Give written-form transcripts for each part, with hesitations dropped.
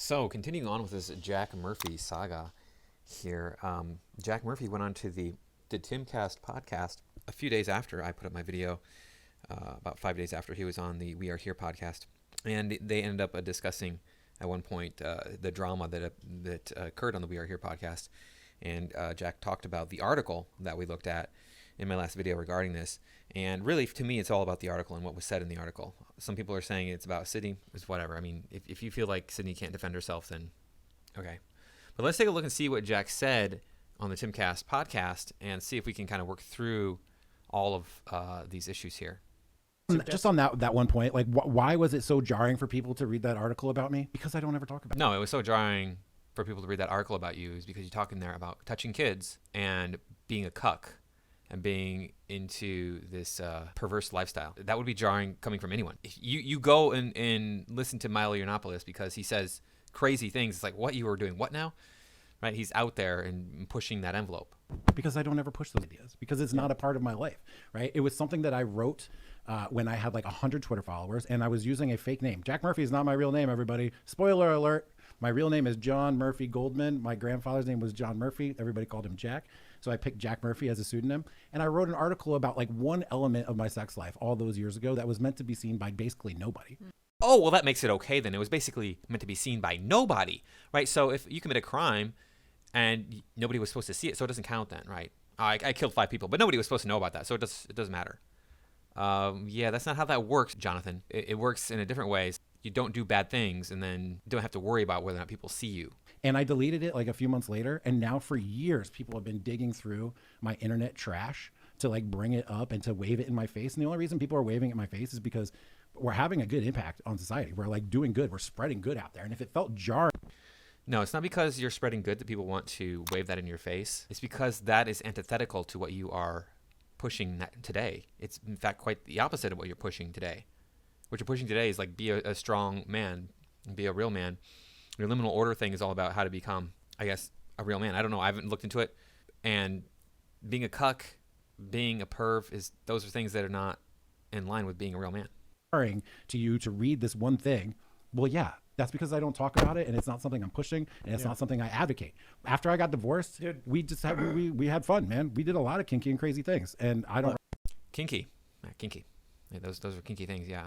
So, continuing on with this Jack Murphy saga here, Jack Murphy went on to the Timcast podcast a few days after I put up my video, about 5 days after he was on the We Are Here podcast. And they ended up discussing at one point the drama that occurred on the We Are Here podcast. And Jack talked about the article that we looked at in my last video regarding this. And really, to me, it's all about the article and what was said in the article. Some people are saying it's about Sydney. It's whatever. I mean, if you feel like Sydney can't defend herself, then okay. But let's take a look and see what Jack said on the Timcast podcast and see if we can kind of work through all of these issues here. Just on that one point, like, why was it so jarring for people to read that article about me? Because I don't ever talk about it. No, it was so jarring for people to read that article about you is because you talk in there about touching kids and being a cuck and being into this perverse lifestyle. That would be jarring coming from anyone. If you go and listen to Milo Yiannopoulos because he says crazy things. It's like, what, you were doing what now? Right? He's out there and pushing that envelope. Because I don't ever push those ideas. Because it's not a part of my life, right? It was something that I wrote when I had like 100 Twitter followers, and I was using a fake name. Jack Murphy is not my real name, everybody. Spoiler alert. My real name is John Murphy Goldman. My grandfather's name was John Murphy. Everybody called him Jack. So I picked Jack Murphy as a pseudonym. And I wrote an article about like one element of my sex life all those years ago that was meant to be seen by basically nobody. Oh, well, that makes it okay then. It was basically meant to be seen by nobody, right? So if you commit a crime and nobody was supposed to see it, so it doesn't count then, right? I killed 5 people, but nobody was supposed to know about that, so it doesn't matter. Yeah, that's not how that works, Jonathan. It works in a different way. You don't do bad things and then don't have to worry about whether or not people see you. And I deleted it like a few months later. And now for years, people have been digging through my internet trash to like bring it up and to wave it in my face. And the only reason people are waving it in my face is because we're having a good impact on society. We're like doing good. We're spreading good out there. And if it felt jarring. No, it's not because you're spreading good that people want to wave that in your face. It's because that is antithetical to what you are pushing today. It's in fact quite the opposite of what you're pushing today. What you're pushing today is like be a strong man, be a real man. Your liminal order thing is all about how to become, I guess, a real man. I don't know. I haven't looked into it. And being a cuck, being a perv, those are things that are not in line with being a real man. To you to read this one thing, well, yeah, that's because I don't talk about it, and it's not something I'm pushing, and it's not something I advocate. After I got divorced, dude, we just had we had fun, man. We did a lot of kinky and crazy things, and I don't kinky. Yeah, those are kinky things. Yeah.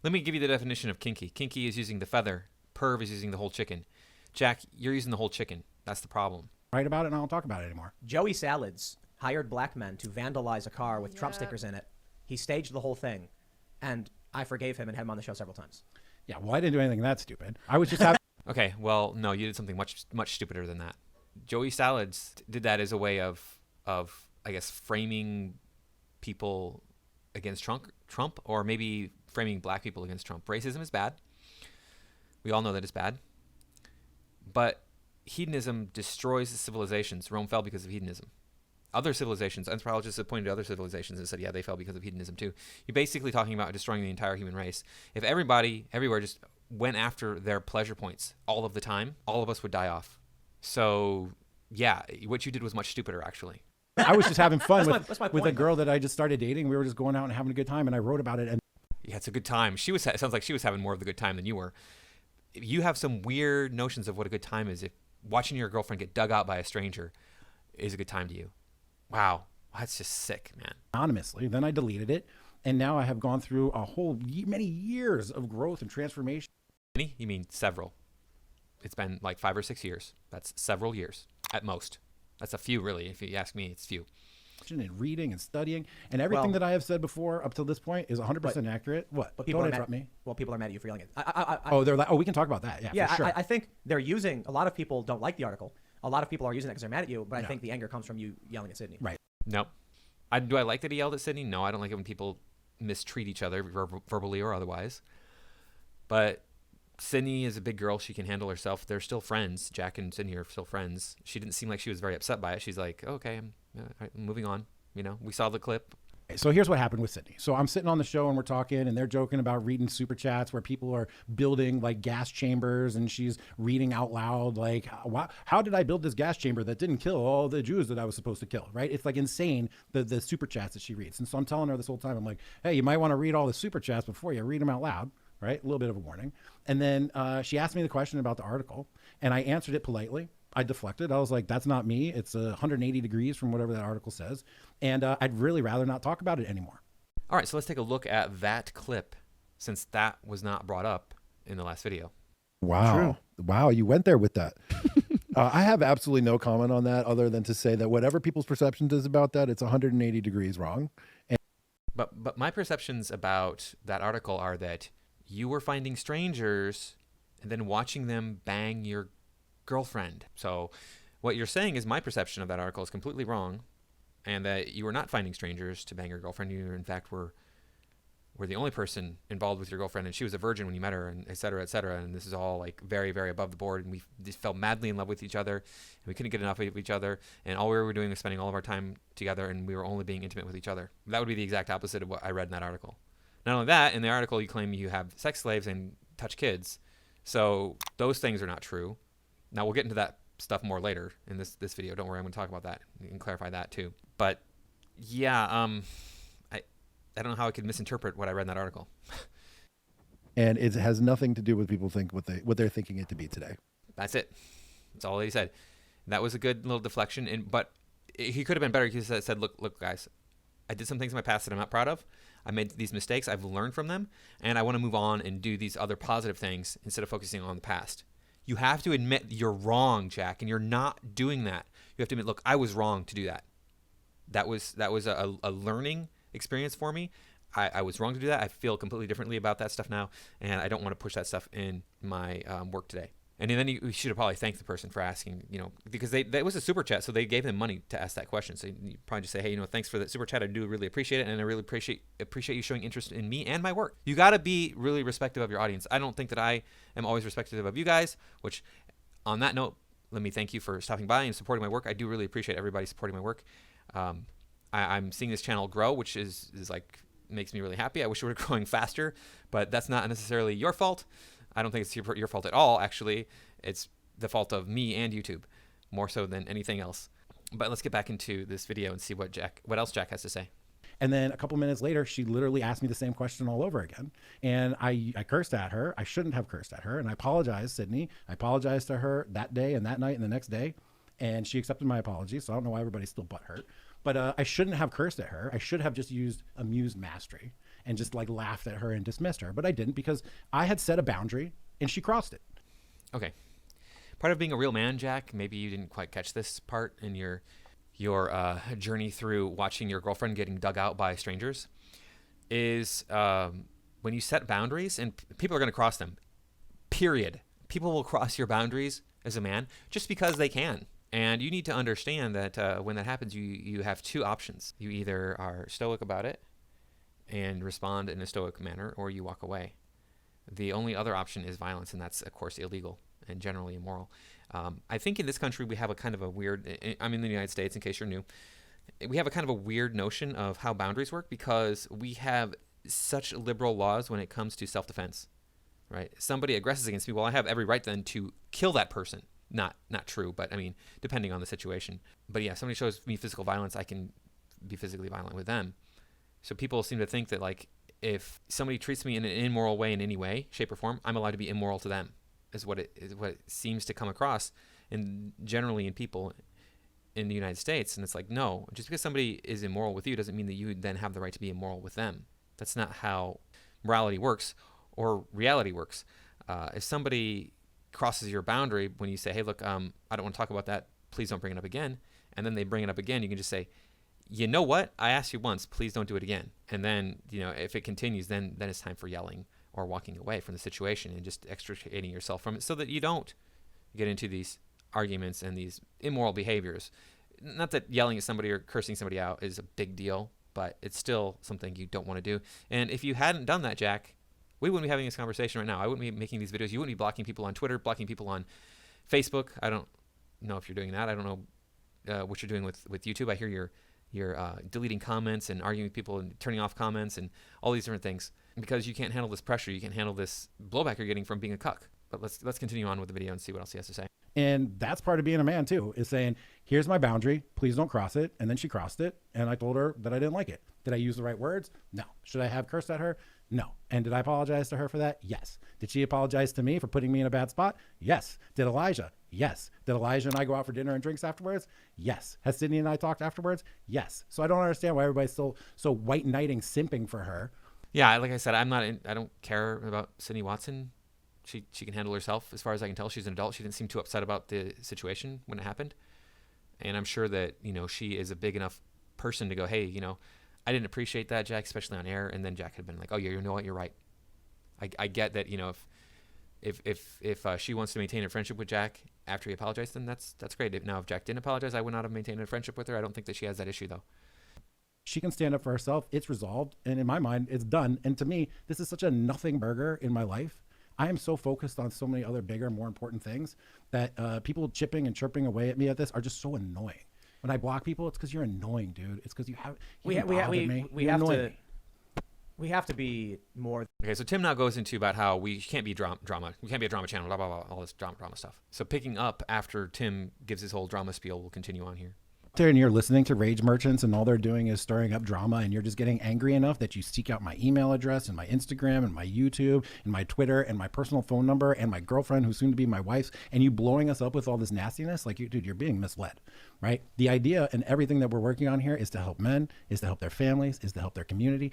Let me give you the definition of kinky. Kinky is using the feather. Perv is using the whole chicken. Jack, you're using the whole chicken. That's the problem. Write about it, and I don't talk about it anymore. Joey Salads hired black men to vandalize a car with Trump stickers in it. He staged the whole thing, and I forgave him and had him on the show several times. Yeah, well, I didn't do anything that stupid. I was just having... Okay, well, no, you did something much stupider than that. Joey Salads did that as a way of I guess, framing people against Trump, or maybe framing black people against Trump. Racism is bad. We all know that it's bad. But hedonism destroys civilizations. Rome fell because of hedonism. Other civilizations, anthropologists have pointed to other civilizations and said, yeah, they fell because of hedonism too. You're basically talking about destroying the entire human race. If everybody, everywhere, just went after their pleasure points all of the time, all of us would die off. So, yeah, what you did was much stupider, actually. I was just having fun with a girl though. that I just started dating. We were just going out and having a good time, and I wrote about it. And Yeah, it's a good time. It sounds like she was having more of the good time than you were. You have some weird notions of what a good time is. If watching your girlfriend get dug out by a stranger is a good time to you. Wow, that's just sick, man. Anonymously, then I deleted it, and now I have gone through many years of growth and transformation. Many? You mean several? It's been like 5 or 6 years. That's several years at most. That's a few, really. If you ask me, it's few. And reading and studying, and everything that I have said before up to this point is 100% accurate. What? But Don't interrupt me. Well, people are mad at you for yelling it. They're like, we can talk about that. Yeah, for sure. I think they're using. A lot of people don't like the article. A lot of people are using it because they're mad at you. But I think the anger comes from you yelling at Sydney. Right. No. Do I like that he yelled at Sydney? No, I don't like it when people mistreat each other verbally or otherwise. But Sydney is a big girl. She can handle herself. They're still friends. Jack and Sydney are still friends. She didn't seem like she was very upset by it. She's like, okay, I'm moving on. You know, we saw the clip. So here's what happened with Sydney. So I'm sitting on the show and we're talking, and they're joking about reading super chats where people are building like gas chambers, and she's reading out loud like, how did I build this gas chamber that didn't kill all the Jews that I was supposed to kill, right? It's like insane, the super chats that she reads. And so I'm telling her this whole time, I'm like, hey, you might want to read all the super chats before you read them out loud. right? A little bit of a warning. And then she asked me the question about the article, and I answered it politely. I deflected. I was like, that's not me. It's 180 degrees from whatever that article says. And I'd really rather not talk about it anymore. All right, so let's take a look at that clip, since that was not brought up in the last video. Wow. True. Wow, you went there with that. I have absolutely no comment on that other than to say that whatever people's perception is about that, it's 180 degrees wrong. And But my perceptions about that article are that you were finding strangers and then watching them bang your girlfriend. So what you're saying is my perception of that article is completely wrong, and that you were not finding strangers to bang your girlfriend. You, in fact, were the only person involved with your girlfriend, and she was a virgin when you met her, and et cetera, et cetera. And this is all like very, very above the board, and we just fell madly in love with each other, and we couldn't get enough of each other, and all we were doing was spending all of our time together, and we were only being intimate with each other. That would be the exact opposite of what I read in that article. Not only that, in the article you claim you have sex slaves and touch kids. So those things are not true. Now we'll get into that stuff more later in this video. Don't worry, I'm going to talk about that and clarify that too. But yeah, I don't know how I could misinterpret what I read in that article. and it has nothing to do with people think what they're thinking it to be today. That's it. That's all he said. That was a good little deflection. But he could have been better. He said, look, guys, I did some things in my past that I'm not proud of. I made these mistakes. I've learned from them. And I want to move on and do these other positive things instead of focusing on the past. You have to admit you're wrong, Jack, and you're not doing that. You have to admit, look, I was wrong to do that. That was a learning experience for me. I was wrong to do that. I feel completely differently about that stuff now, and I don't want to push that stuff in my work today. And then you should have probably thanked the person for asking, because that was a super chat, so they gave them money to ask that question. So you probably just say, hey, thanks for the super chat. I do really appreciate it, and I really appreciate you showing interest in me and my work. You got to be really respectful of your audience. I don't think that I am always respectful of you guys, which on that note, let me thank you for stopping by and supporting my work. I do really appreciate everybody supporting my work. I'm seeing this channel grow, which is like makes me really happy. I wish it were growing faster, but that's not necessarily your fault. I don't think it's your fault at all, actually. It's the fault of me and YouTube, more so than anything else. But let's get back into this video and see what else Jack has to say. And then a couple minutes later, she literally asked me the same question all over again. And I cursed at her. I shouldn't have cursed at her. And I apologized, Sydney. I apologized to her that day and that night and the next day. And she accepted my apology. So I don't know why everybody's still butthurt. But I shouldn't have cursed at her. I should have just used amused mastery and just like laughed at her and dismissed her. But I didn't, because I had set a boundary and she crossed it. Okay. Part of being a real man, Jack, maybe you didn't quite catch this part in your journey through watching your girlfriend getting dug out by strangers, is when you set boundaries, and people are going to cross them, period. People will cross your boundaries as a man just because they can. And you need to understand that when that happens, you have two options. You either are stoic about it and respond in a stoic manner, or you walk away. The only other option is violence, and that's, of course, illegal and generally immoral. I think in this country we have a kind of a weird, I'm in the United States in case you're new, we have a kind of a weird notion of how boundaries work, because we have such liberal laws when it comes to self-defense, right? Somebody aggresses against me, well, I have every right then to kill that person. Not true, but I mean, depending on the situation. But yeah, somebody shows me physical violence, I can be physically violent with them. So people seem to think that like if somebody treats me in an immoral way in any way, shape or form, I'm allowed to be immoral to them, is what it seems to come across, and generally in people in the United States. And it's like, no, just because somebody is immoral with you doesn't mean that you then have the right to be immoral with them. That's not how morality works or reality works. If somebody crosses your boundary when you say, hey, look, I don't want to talk about that, please don't bring it up again, and then they bring it up again, you can just say, you know what, I asked you once, please don't do it again. And then, if it continues, then it's time for yelling or walking away from the situation and just extricating yourself from it, so that you don't get into these arguments and these immoral behaviors. Not that yelling at somebody or cursing somebody out is a big deal, but it's still something you don't want to do. And if you hadn't done that, Jack, we wouldn't be having this conversation right now. I wouldn't be making these videos. You wouldn't be blocking people on Twitter, blocking people on Facebook. I don't know if you're doing that. I don't know what you're doing with YouTube. I hear you're deleting comments and arguing with people and turning off comments and all these different things, because you can't handle this pressure. You can't handle this blowback you're getting from being a cuck. But let's continue on with the video and see what else he has to say. And that's part of being a man too, is saying, here's my boundary, please don't cross it. And then she crossed it, and I told her that I didn't like it. Did I use the right words? No. Should I have cursed at her? No. And did I apologize to her for that? Yes. Did she apologize to me for putting me in a bad spot? Yes. Did Elijah? Yes. Did Elijah and I go out for dinner and drinks afterwards? Yes. Has Sydney and I talked afterwards? Yes. So I don't understand why everybody's still so white knighting, simping for her. Yeah, like I said, I don't care about Sydney Watson. She can handle herself. As far as I can tell, she's an adult. She didn't seem too upset about the situation when it happened. And I'm sure that, she is a big enough person to go, hey, I didn't appreciate that, Jack, especially on air. And then Jack had been like, oh, yeah, you know what? You're right. I get that, if she wants to maintain a friendship with Jack after he apologized, then that's great. If Jack didn't apologize, I would not have maintained a friendship with her. I don't think that she has that issue, though. She can stand up for herself. It's resolved. And in my mind, it's done. And to me, this is such a nothing burger in my life. I am so focused on so many other bigger, more important things that people chipping and chirping away at me at this are just so annoying. When I block people, it's because you're annoying, dude. It's because you have to be more. Okay, so Tim now goes into about how we can't be drama. We can't be a drama channel, blah, blah, blah, all this drama stuff. So picking up after Tim gives his whole drama spiel, we'll continue on here. And you're listening to Rage Merchants and all they're doing is stirring up drama, and you're just getting angry enough that you seek out my email address and my Instagram and my YouTube and my Twitter and my personal phone number and my girlfriend who's soon to be my wife's, and you blowing us up with all this nastiness. Like, dude, you're being misled, right? The idea and everything that we're working on here is to help men, is to help their families, is to help their community.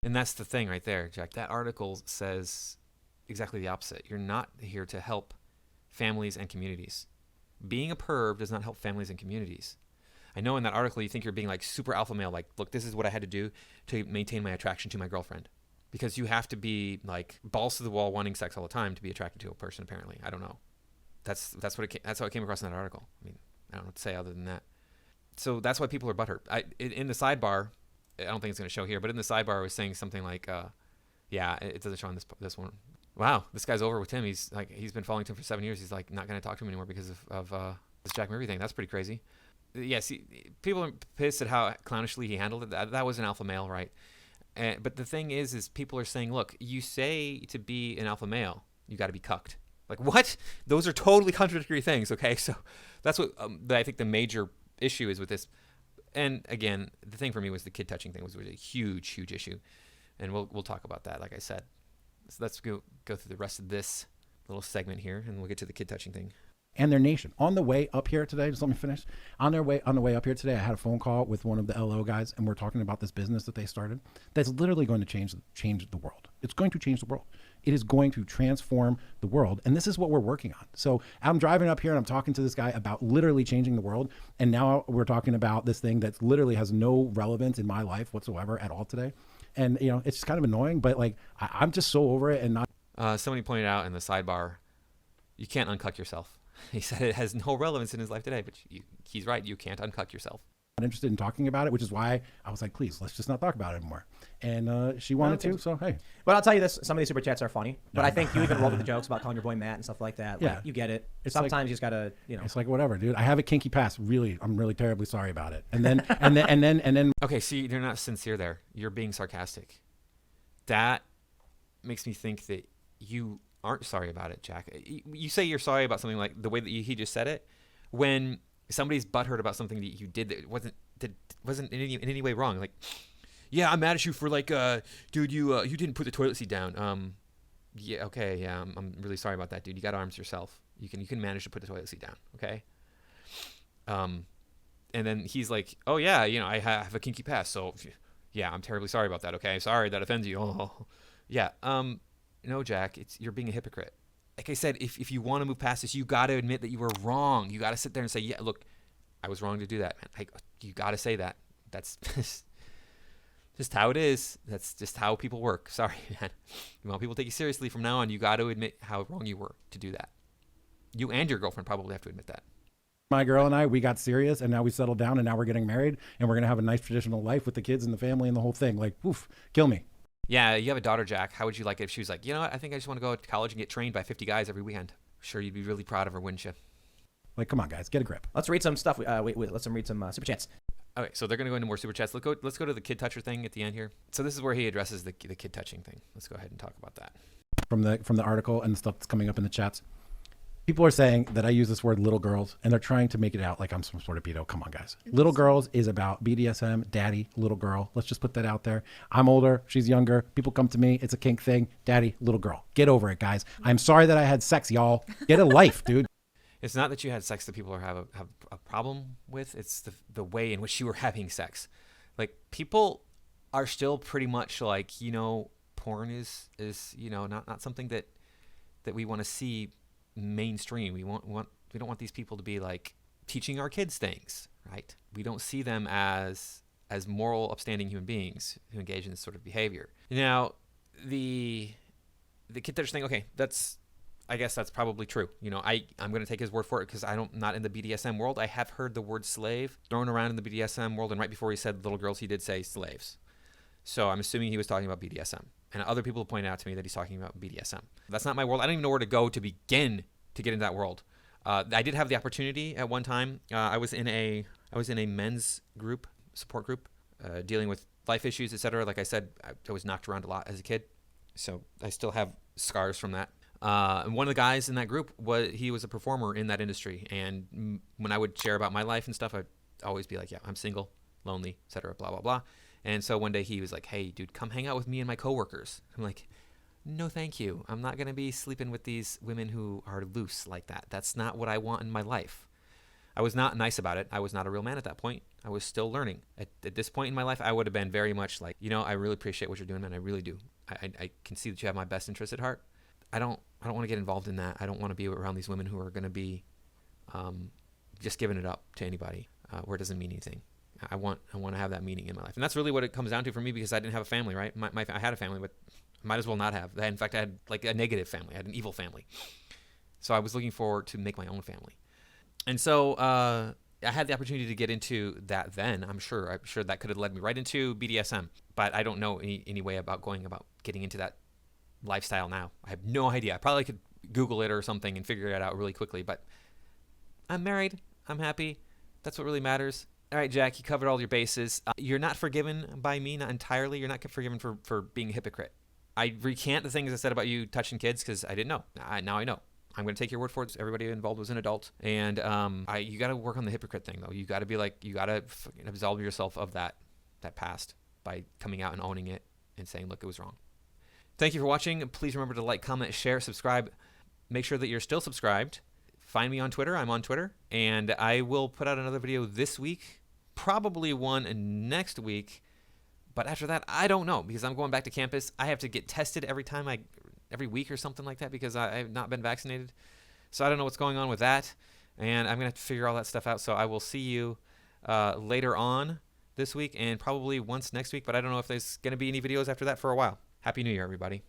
And that's the thing right there, Jack. That article says exactly the opposite. You're not here to help families and communities. Being a perv does not help families and communities. I know in that article you think you're being like super alpha male, like, look, this is what I had to do to maintain my attraction to my girlfriend. Because you have to be like balls to the wall wanting sex all the time to be attracted to a person, apparently. I don't know. That's how it came across in that article. I mean, I don't know what to say other than that. So that's why people are butthurt. In the sidebar, I don't think it's going to show here, but in the sidebar I was saying something like, yeah, it doesn't show on this one. Wow, this guy's over with Tim. He's been following Tim for 7 years. He's like not going to talk to him anymore because of this Jack Murphy thing. That's pretty crazy. Yes, people are pissed at how clownishly he handled it. That was an alpha male, right? But the thing is people are saying, look, you say to be an alpha male, you got to be cucked. Like, what? Those are totally contradictory things, okay? So that's what I think the major issue is with this. And again, the thing for me was the kid touching thing was a huge issue. And we'll talk about that, like I said. So let's go through the rest of this little segment here, and we'll get to the kid touching thing. And their nation. On the way up here today, just let me finish. On the way up here today, I had a phone call with one of the LO guys, and we're talking about this business that they started that's literally going to change the world. It's going to change the world. It is going to transform the world, and this is what we're working on. So I'm driving up here, and I'm talking to this guy about literally changing the world, and now we're talking about this thing that literally has no relevance in my life whatsoever at all today. And, it's just kind of annoying, but, like, I'm just so over it and not... Somebody pointed out in the sidebar, you can't uncuck yourself. He said it has no relevance in his life today, but he's right. You can't uncuck yourself. Not interested in talking about it, which is why I was like, please, let's just not talk about it anymore. And she wanted to, so hey. But I'll tell you this, some of these super chats are funny, but I think you even rolled with the jokes about calling your boy Matt and stuff like that. Like, Yeah. you get it. It's Sometimes like- you just gotta, It's like, whatever, dude. I have a kinky past. Really, I'm really terribly sorry about it. And then Okay, see, you're not sincere there. You're being sarcastic. That makes me think that you aren't sorry about it, Jack. You say you're sorry about something like the way that he just said it, when somebody's butthurt about something that you did that wasn't in any way wrong. Like, yeah, I'm mad at you for like, dude, you didn't put the toilet seat down. Yeah, okay, yeah, I'm really sorry about that, dude. You got arms yourself. You can manage to put the toilet seat down, okay? And then he's like, oh yeah, I have a kinky past, so yeah, I'm terribly sorry about that. Okay, sorry that offends you. Oh, yeah. No, Jack, you're being a hypocrite. Like I said, if you want to move past this, you got to admit that you were wrong. You got to sit there and say, yeah, look, I was wrong to do that, man. You got to say that. That's just how it is. That's just how people work. Sorry, man. You want people to take you seriously from now on, you got to admit how wrong you were to do that. You and your girlfriend probably have to admit that. my girl and I, we got serious, and now we settled down, and now we're getting married, and we're going to have a nice traditional life with the kids and the family and the whole thing. Like, oof, kill me. Yeah, you have a daughter, Jack. How would you like it if she was like, you know what, I think I just want to go to college and get trained by 50 guys every weekend? Sure, you'd be really proud of her, wouldn't you? Like, come on, guys, get a grip. Let's read some stuff. Let's read some super chats. Okay, so they're going to go into more super chats. Let's go to the kid toucher thing at the end here. So this is where he addresses the kid touching thing. Let's go ahead and talk about that. From the article and the stuff that's coming up in the chats. People are saying that I use this word little girls, and they're trying to make it out like I'm some sort of pedo. Come on, guys. Little girls is about BDSM, daddy, little girl. Let's just put that out there. I'm older. She's younger. People come to me. It's a kink thing. Daddy, little girl. Get over it, guys. I'm sorry that I had sex, y'all. Get a life, dude. It's not that you had sex that people have a problem with. It's the way in which you were having sex. Like, people are still pretty much like, you know, porn is you know, not something that we want to see mainstream. We don't want these people to be like teaching our kids things, right? We don't see them as moral, upstanding human beings who engage in this sort of behavior. Now, the kid fetish thing, okay, I guess that's probably true. You know, I'm going to take his word for it because I'm not in the BDSM world. I have heard the word slave thrown around in the BDSM world, and right before he said little girls, he did say slaves. So I'm assuming he was talking about BDSM. And other people pointed out to me that he's talking about BDSM. That's not my world. I don't even know where to go to begin to get into that world. I did have the opportunity at one time. I was in a men's group, support group, dealing with life issues, etc. Like I said, I was knocked around a lot as a kid, so I still have scars from that. And one of the guys in that group was a performer in that industry, and when I would share about my life and stuff, I'd always be like, "Yeah, I'm single, lonely, etc." Blah blah blah. And so one day he was like, "Hey, dude, come hang out with me and my coworkers." I'm like, "No, thank you. I'm not gonna be sleeping with these women who are loose like that. That's not what I want in my life." I was not nice about it. I was not a real man at that point. I was still learning. At this point in my life, I would have been very much like, you know, I really appreciate what you're doing, man. I really do. I can see that you have my best interest at heart. I don't want to get involved in that. I don't want to be around these women who are going to be just giving it up to anybody where it doesn't mean anything. I want to have that meaning in my life. And that's really what it comes down to for me, because I didn't have a family, right? I had a family, but I might as well not have. In fact, I had like a negative family. I had an evil family. So I was looking forward to make my own family. And so I had the opportunity to get into that then. I'm sure that could have led me right into BDSM. But I don't know any way about getting into that lifestyle now. I have no idea. I probably could Google it or something and figure it out really quickly. But I'm married. I'm happy. That's what really matters. All right, Jack, you covered all your bases. You're not forgiven by me, not entirely. You're not forgiven for being a hypocrite. I recant the things I said about you touching kids because I didn't know. Now I know. I'm going to take your word for it. Everybody involved was an adult. And you got to work on the hypocrite thing, though. You got to be like, you got to absolve yourself of that past by coming out and owning it and saying, look, it was wrong. Thank you for watching. Please remember to like, comment, share, subscribe. Make sure that you're still subscribed. Find me on Twitter. I'm on Twitter. And I will put out another video this week. Probably one next week, but after that, I don't know, because I'm going back to campus. I have to get tested every week or something like that because I have not been vaccinated. So I don't know what's going on with that, and I'm going to have to figure all that stuff out. So I will see you later on this week and probably once next week, but I don't know if there's going to be any videos after that for a while. Happy New Year, everybody.